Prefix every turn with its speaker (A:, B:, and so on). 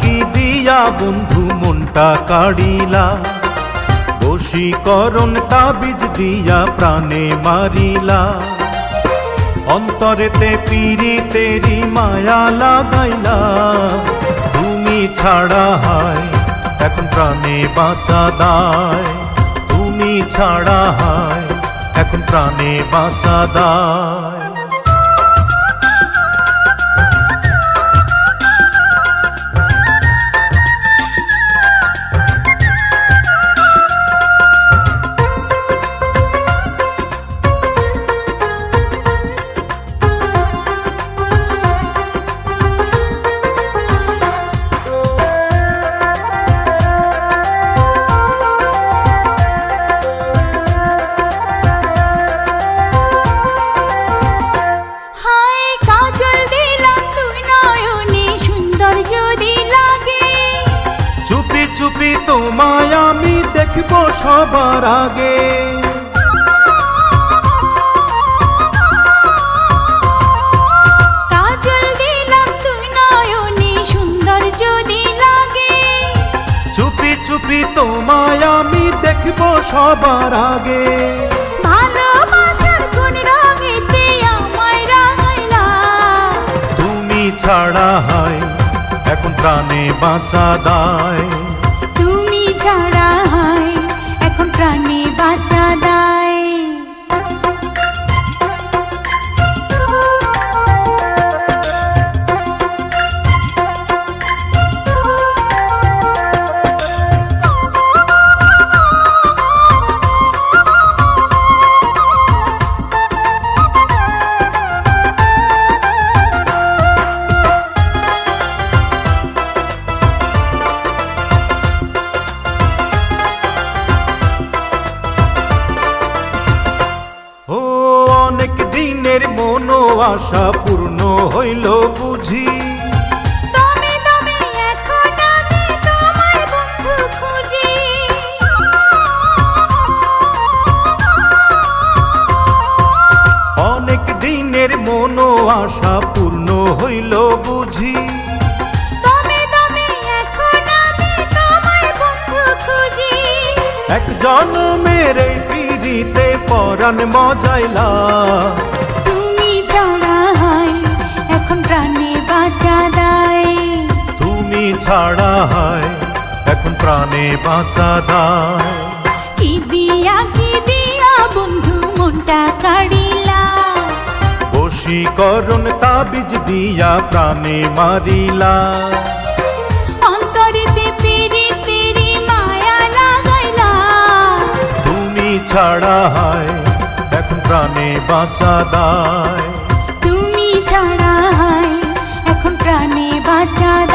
A: কি দিয়া বন্ধু মনটা কাড়িলা, বশীকরণ তাবিজ দিয়া প্রাণে মারিলা। অন্তরেতে পীড়িতেরি মায়া লাগাইলা, তুমি ছাড়া হায় এখন প্রাণে বাঁচা দায়, তুমি ছাড়া হায় এখন প্রাণে বাঁচা দায়। চুপি তোমায় আমি দেখবো সবার আগে,
B: কাজল দিলাম তুই নয়নে সুন্দর যদি লাগে।
A: চুপি চুপি তোমায় আমি দেখবো সবার আগে,
B: ভালোবাসার কোন রঙেতে আমায় রাঙাইলা,
A: তুমি ছাড়া হায় এখন প্রাণে বাঁচা দায়,
B: তুমি ছাড়া হায় এখন প্রাণে বাঁচা দায়।
A: অনেক দিনের মনো আশা পূর্ণ হইল বুঝি,
B: তুমি তুমি এখন আমি তোমায় বন্ধু খুঁজি।
A: অনেক দিনের মনো আশা পূর্ণ হইল বুঝি,
B: তুমি তুমি এখন আমি তোমায় বন্ধু খুঁজি।
A: এক জন্মের এই পিড়িতে পরাণ মজাইলা,
B: তুমি ছাড়া হায় এখন প্রাণে বাঁচা দায়,
A: তুমি ছাড়া হায় এখন প্রাণে বাঁচা দায়।
B: কি দিয়া বন্ধু মনটা কাড়িলা,
A: বশীকরণ তাবিজ দিয়া প্রাণে মারিলা।
B: অন্তরেতে পীড়িতেরি মায়া লাগাইলা,
A: তুমি ছাড়া হায় এখন প্রাণে বাঁচা দায়,
B: তুমি ছাড়া হায় এখন প্রাণে বাঁচা দায়।